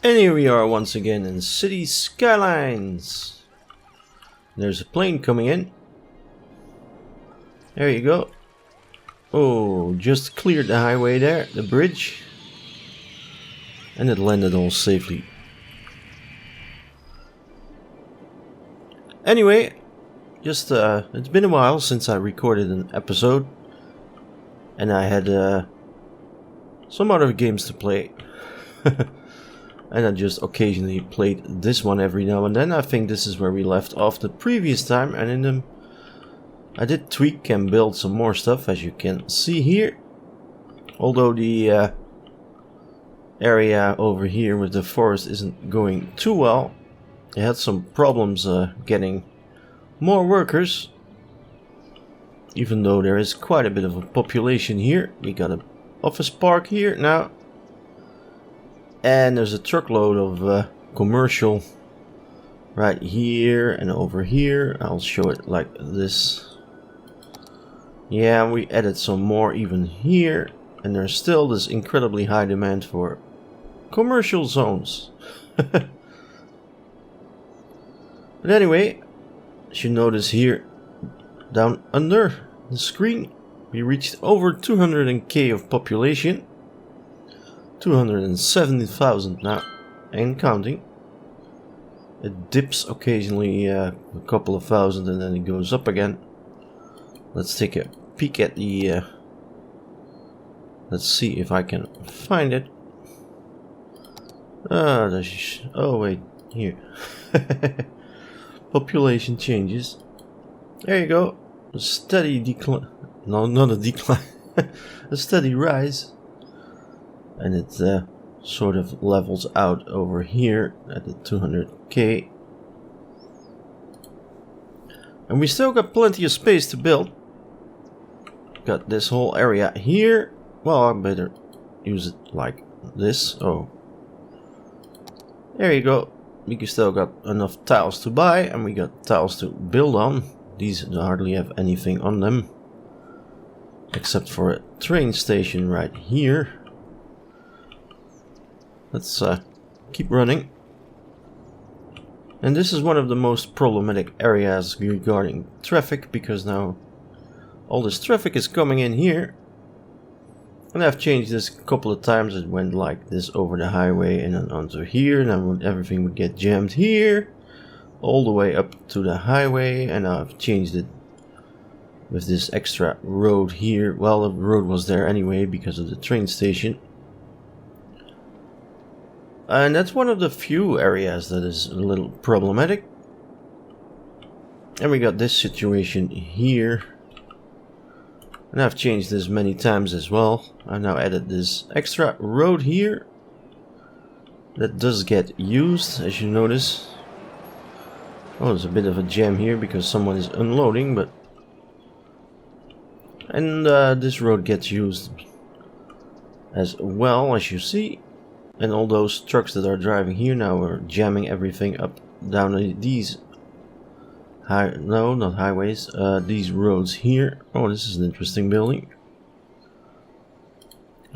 And here we are once again in City Skylines. There's a plane coming in. There you go. Oh, just cleared the highway there, the bridge. And it landed all safely. Anyway, just it's been a while since I recorded an episode. And I had some other games to play. And I just occasionally played this one every now and then. I think this is where we left off the previous time. And in them, I did tweak and build some more stuff, as you can see here. Although the area over here with the forest isn't going too well. I had some problems getting more workers. Even though there is quite a bit of a population here. We got an office park here now. And there's a truckload of commercial right here and over here. I'll show it like this. Yeah, we added some more even here. And there's still this incredibly high demand for commercial zones. But anyway, as you notice here, down under the screen, we reached over 200k of population. 270,000 now, and counting. It dips occasionally a couple of thousand and then it goes up again. Let's take a peek at the... let's see if I can find it. Oh wait, here. Population changes. There you go. A steady decline. No, not a decline. A steady rise. And it sort of levels out over here at the 200k. And we still got plenty of space to build. Got this whole area here. Well, I better use it like this. Oh. There you go. We still got enough tiles to buy. And we got tiles to build on. These hardly have anything on them. Except for a train station right here. Let's keep running. And this is one of the most problematic areas regarding traffic, because now all this traffic is coming in here. And I've changed this a couple of times. It went like this over the highway and then onto here, and then everything would get jammed here all the way up to the highway. And now I've changed it with this extra road here. Well, the road was there anyway because of the train station. And that's one of the few areas that is a little problematic. And we got this situation here. And I've changed this many times as well. I now added this extra road here. That does get used, as you notice. Oh, there's a bit of a jam here because someone is unloading, but... And this road gets used as well, as you see. And all those trucks that are driving here now are jamming everything up down these not highways, these roads here. Oh, this is an interesting building.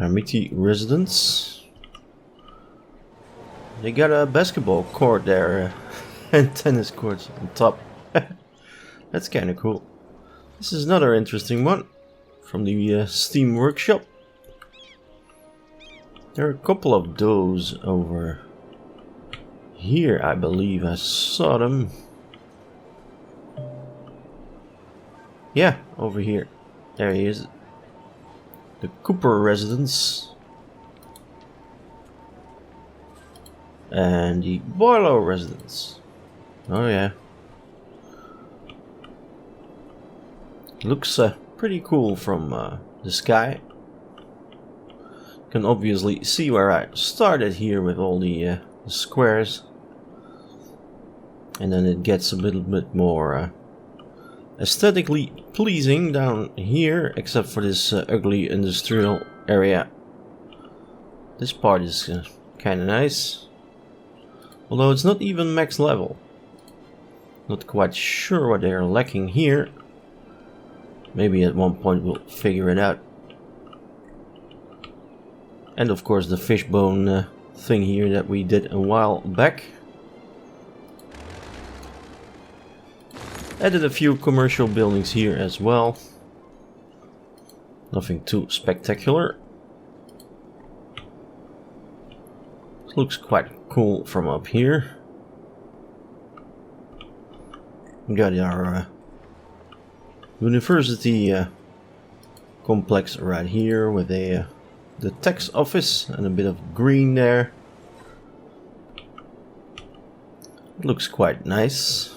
Amity residence. They got a basketball court there and tennis courts on top. That's kind of cool. This is another interesting one from the Steam Workshop. There are a couple of those over here, I believe. I saw them. Yeah, over here. There he is. The Cooper residence. And the Boileau residence. Oh yeah. Looks pretty cool from the sky. Can obviously see where I started here with all the squares, and then it gets a little bit more aesthetically pleasing down here, except for this ugly industrial area. This part is kind of nice, although it's not even max level. Not quite sure what they are lacking here. Maybe at one point we'll figure it out. And of course the fishbone thing here that we did a while back. Added a few commercial buildings here as well. Nothing too spectacular. Looks quite cool from up here. We got our university complex right here with the tax office and a bit of green there. Looks quite nice.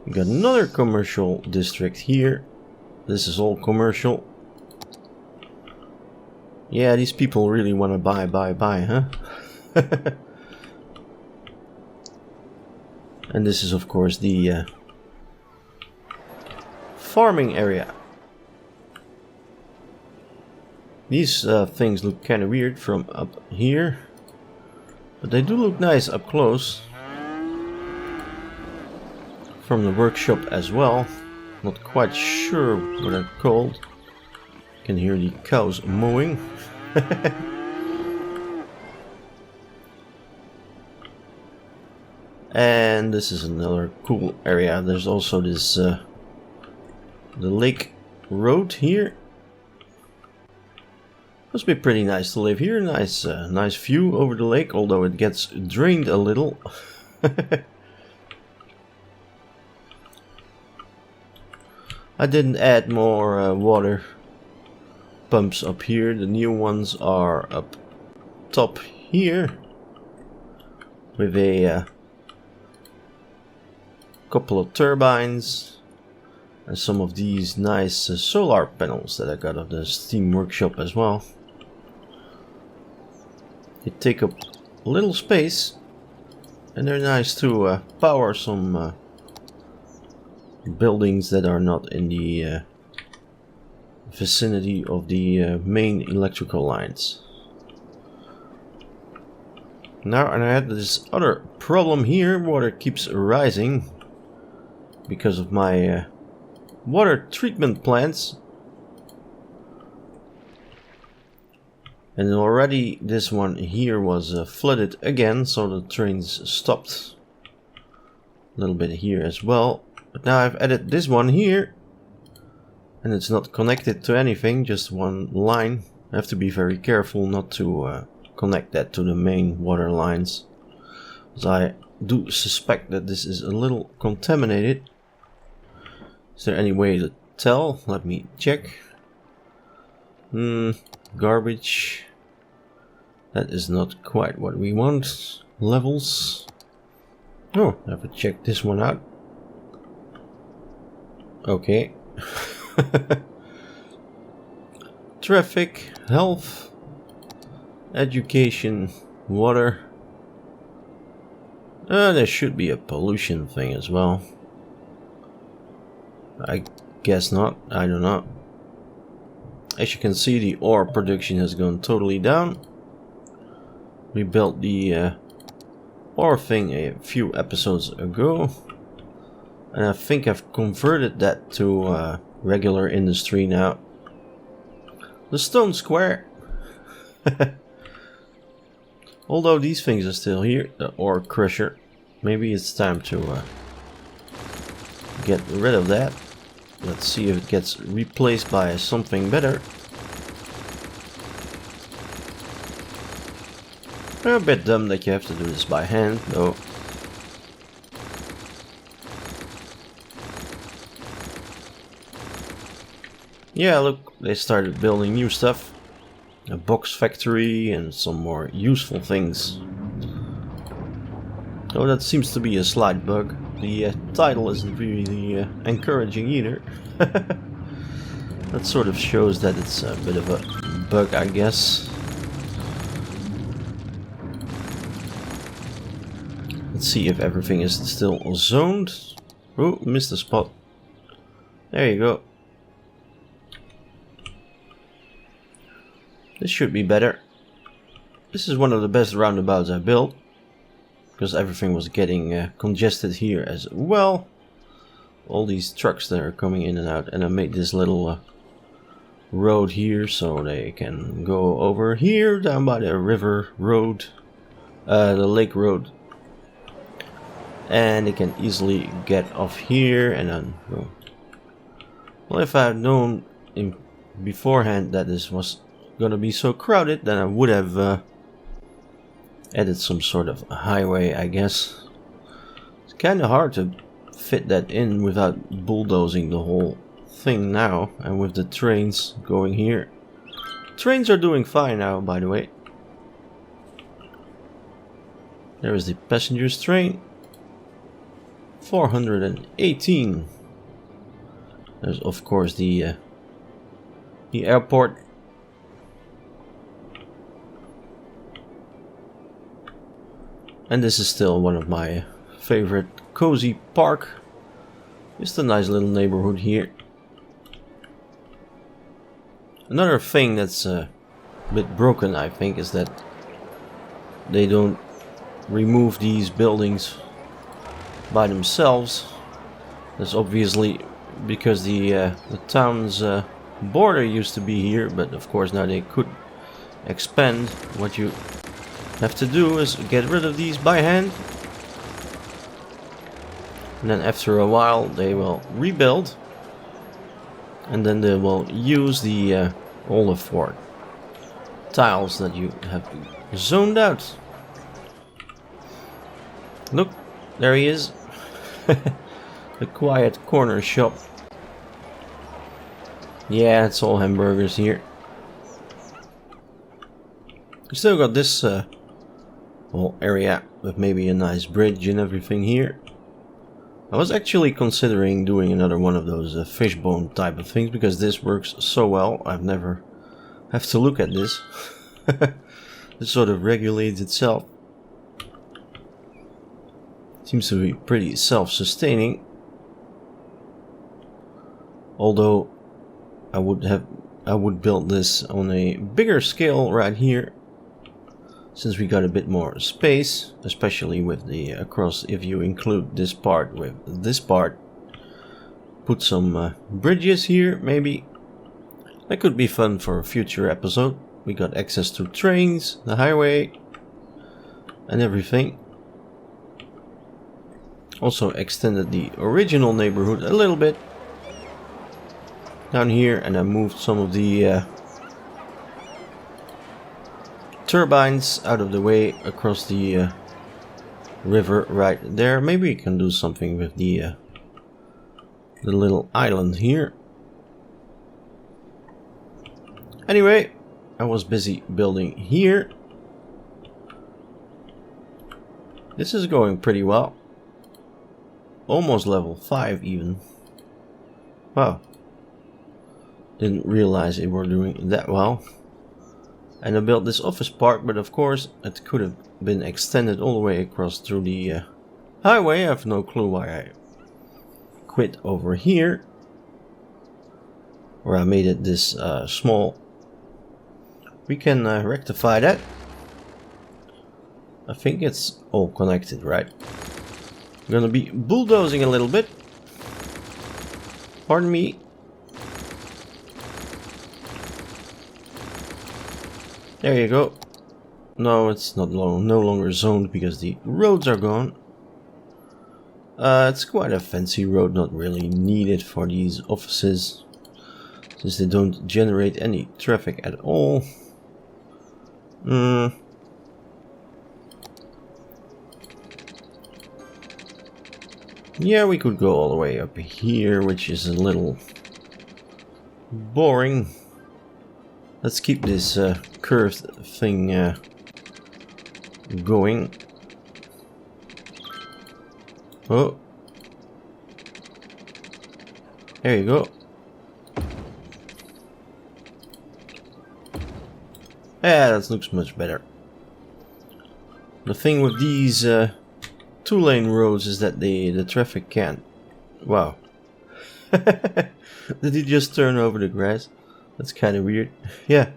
We got another commercial district here. This is all commercial. Yeah, these people really want to buy, huh? And this is of course the farming area. These things look kind of weird from up here, but they do look nice up close. From the workshop as well. Not quite sure what they're called. Can hear the cows mowing. And this is another cool area. There's also this the lake road here. Must be pretty nice to live here. Nice nice view over the lake, although it gets drained a little. I didn't add more water pumps up here. The new ones are up top here with a couple of turbines and some of these nice solar panels that I got of the Steam Workshop as well. They take up a little space and they're nice to power some buildings that are not in the vicinity of the main electrical lines. Now, and I had this other problem here. Water keeps rising because of my water treatment plants, and already this one here was flooded again, so the trains stopped a little bit here as well. But now I've added this one here, and it's not connected to anything, just one line. I have to be very careful not to connect that to the main water lines, because I do suspect that this is a little contaminated. Is there any way to tell? Let me check. Garbage. That is not quite what we want. Levels. Oh, I have to check this one out. Okay. Traffic, health, education, water. There should be a pollution thing as well. I guess not. I don't know. As you can see, the ore production has gone totally down. We built the ore thing a few episodes ago, and I think I've converted that to regular industry now. The stone square. Although these things are still here, the ore crusher. Maybe it's time to get rid of that. Let's see if it gets replaced by something better. A bit dumb that you have to do this by hand, though. Yeah, look, they started building new stuff. A box factory and some more useful things. Oh, that seems to be a slight bug. The title isn't really encouraging either. That sort of shows that it's a bit of a bug, I guess. Let's see if everything is still zoned. Oh, missed a spot. There you go. This should be better. This is one of the best roundabouts I built, because everything was getting congested here as well. All these trucks that are coming in and out, and I made this little road here so they can go over here down by the river road, the lake road, and they can easily get off here and then go. Well, if I had known beforehand that this was gonna be so crowded, then I would have added some sort of highway, I guess. It's kind of hard to fit that in without bulldozing the whole thing now, and with the trains going here. Trains are doing fine now, by the way. There is the passengers train. 418. There's of course the airport. And this is still one of my favorite cozy park. Just a nice little neighborhood here. Another thing that's a bit broken, I think, is that they don't remove these buildings by themselves. That's obviously because the town's border used to be here, but of course now they could expand. What you have to do is get rid of these by hand, and then after a while they will rebuild, and then they will use the all the 4 tiles that you have zoned out. Look, there he is. The quiet corner shop. Yeah, it's all hamburgers here. We still got this whole area with maybe a nice bridge and everything here. I was actually considering doing another one of those fishbone type of things, because this works so well. I've never have to look at this. It sort of regulates itself. Seems to be pretty self-sustaining. Although I would build this on a bigger scale right here, since we got a bit more space, especially with the across. If you include this part with this part, put some bridges here, maybe. That could be fun for a future episode. We got access to trains, the highway, and everything. Also extended the original neighborhood a little bit down here, and I moved some of the turbines out of the way across the river right there. Maybe we can do something with the little island here. Anyway, I was busy building here. This is going pretty well. Almost level 5 even. Wow. Didn't realize it were doing that well. And I built this office park, but of course it could have been extended all the way across through the highway. I have no clue why I quit over here, or I made it this small. We can rectify that. I think it's all connected, right? I'm gonna be bulldozing a little bit. Pardon me. There you go. No, it's not no longer zoned because the roads are gone. It's quite a fancy road, not really needed for these offices, since they don't generate any traffic at all. Yeah, we could go all the way up here, which is a little boring. Let's keep this curved thing going. Oh, there you go. Yeah, that looks much better. The thing with these 2-lane roads is that the traffic can't. Wow. Did he just turn over the grass? That's kind of weird. Yeah,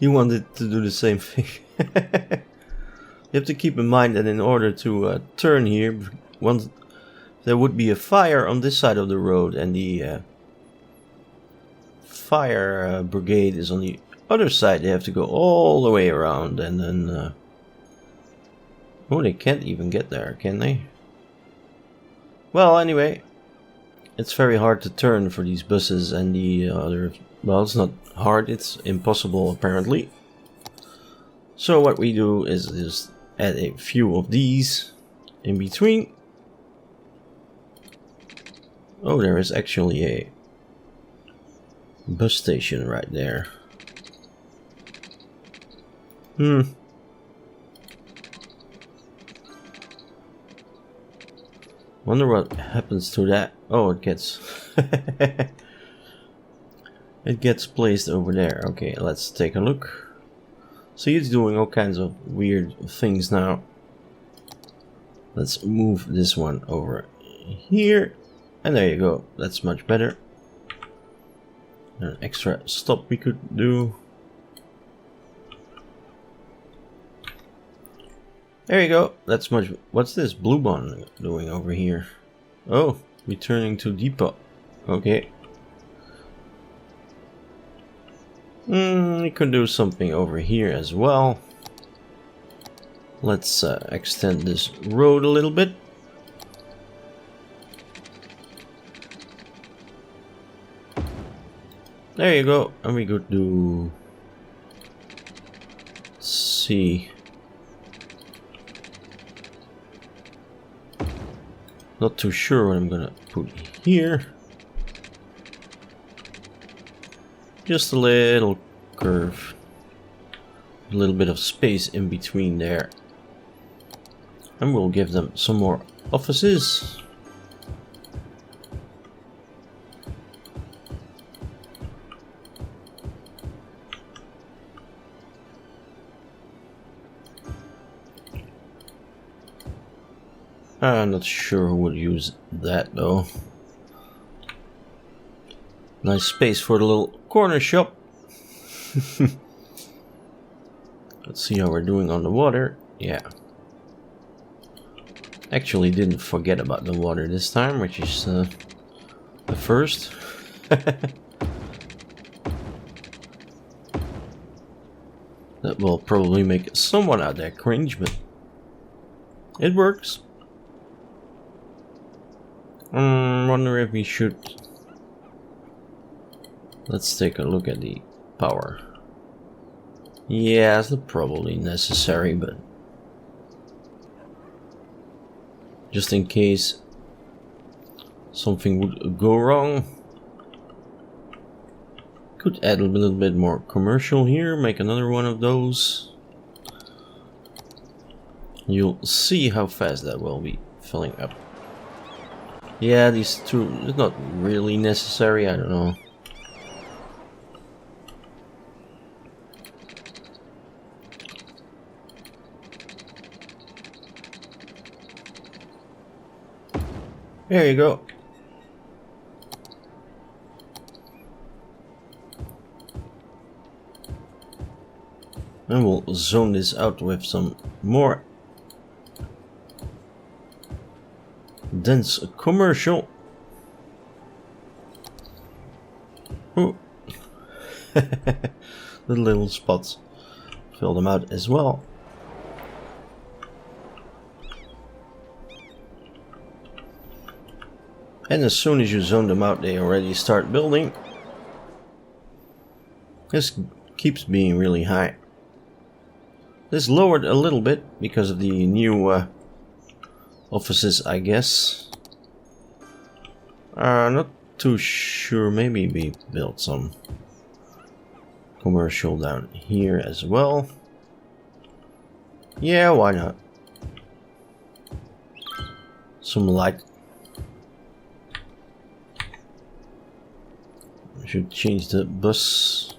you wanted to do the same thing. You have to keep in mind that in order to turn here, once there would be a fire on this side of the road, and the fire brigade is on the other side. They have to go all the way around, and then oh, they can't even get there, can they? Well, anyway, it's very hard to turn for these buses and the other. Well, it's not hard, it's impossible apparently. So what we do is just add a few of these in between. Oh, there is actually a bus station right there. Wonder what happens to that. Oh, it gets it gets placed over there. Okay, let's take a look. See, it's doing all kinds of weird things now. Let's move this one over here. And there you go. That's much better. An extra stop we could do. There you go. That's much. What's this blue one doing over here? Oh, returning to depot. Okay. We could do something over here as well. Let's extend this road a little bit. There you go. And we could do... see. Not too sure what I'm gonna put here. Just a little curve. A little bit of space in between there. And we'll give them some more offices. I'm not sure who would use that though. Nice space for the little corner shop. Let's see how we're doing on the water. Yeah. Actually didn't forget about the water this time, which is the first. That will probably make someone out there cringe, but it works. Wonder if we should... Let's take a look at the power. Yeah, it's not probably necessary, but just in case something would go wrong, could add a little bit more commercial here, make another one of those. You'll see how fast that will be filling up. Yeah, these two, it's not really necessary, I don't know. There you go. And we'll zone this out with some more dense commercial. Ooh. The little spots. Fill them out as well. And as soon as you zone them out, they already start building. This keeps being really high. This lowered a little bit because of the new offices, I guess. Not too sure. Maybe we built some commercial down here as well. Yeah, why not? Some light. I should change the bus.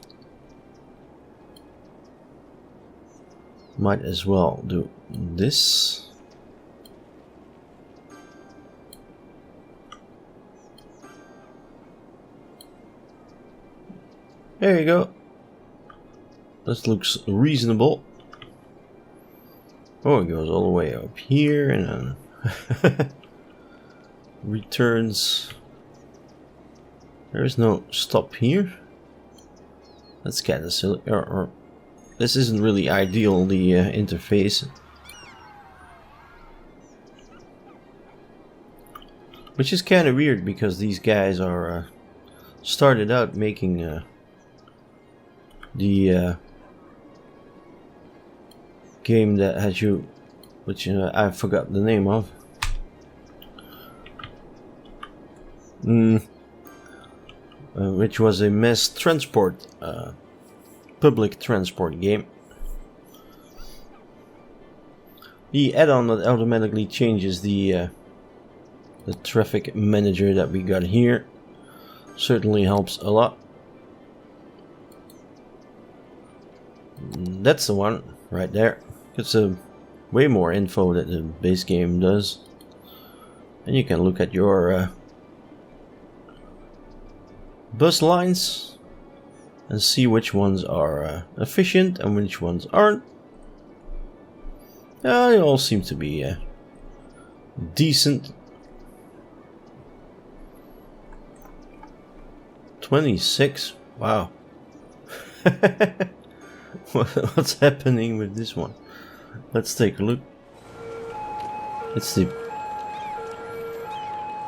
Might as well do this. There you go. This looks reasonable. Oh, it goes all the way up here and then returns. There is no stop here. That's kind of silly. Or this isn't really ideal, the interface. Which is kind of weird because these guys are started out making the game that has you, which I forgot the name of. Which was a mass transport, public transport game. The add-on that automatically changes the traffic manager that we got here certainly helps a lot. That's the one right there. It's way more info that the base game does, and you can look at your bus lines and see which ones are efficient and which ones aren't. They all seem to be decent. 26. Wow. What's happening with this one? Let's take a look. It's the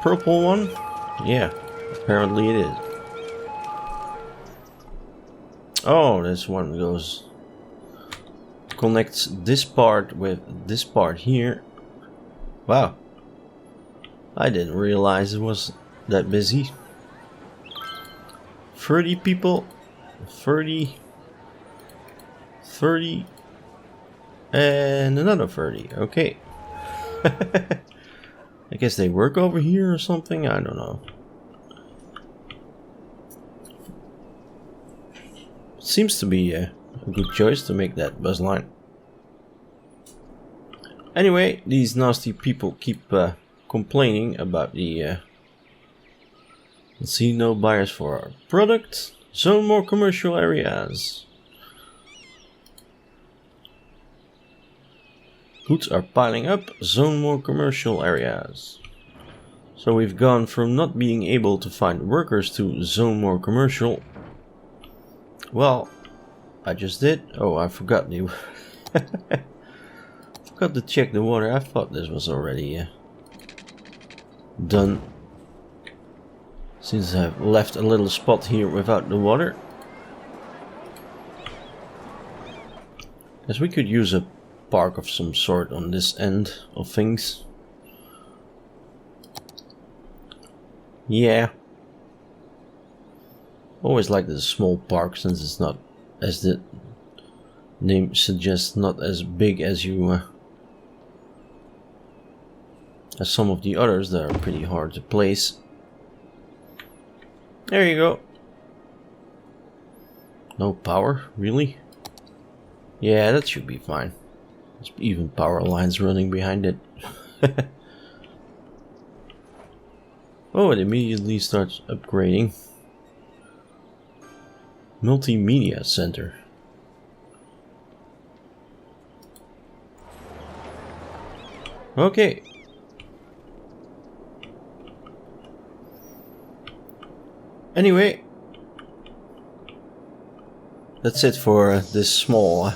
purple one. Yeah, apparently it is. Oh, this one connects this part with this part here. Wow. I didn't realize it was that busy. 30 people. 30. And another 30. Okay. I guess they work over here or something. I don't know. Seems to be a good choice to make that bus line. Anyway, these nasty people keep complaining about the let's see, no buyers for our product. Zone more commercial areas. Goods are piling up. Zone more commercial areas. So we've gone from not being able to find workers to zone more commercial. Well, I just did. Oh, I forgot you. Forgot to check the water. I thought this was already done. Since I've left a little spot here without the water. Guess we could use a park of some sort on this end of things. Yeah. Always like the small park since it's not, as the name suggests, not as big as you as some of the others that are pretty hard to place. There you go. No power, really? Yeah, that should be fine. There's even power lines running behind it. Oh, it immediately starts upgrading. Multimedia center. Okay. Anyway, that's it for this small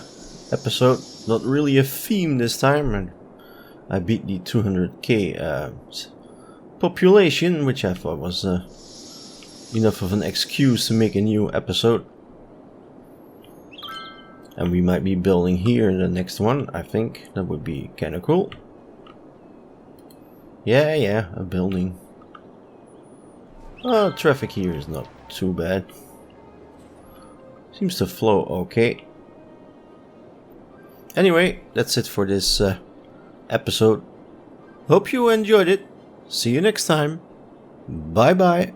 episode. Not really a theme this time, and I beat the 200k population, which I thought was enough of an excuse to make a new episode. And we might be building here in the next one. I think that would be kind of cool. Yeah, a building. Oh, traffic here is not too bad. Seems to flow okay. Anyway, that's it for this episode. Hope you enjoyed it. See you next time. Bye bye.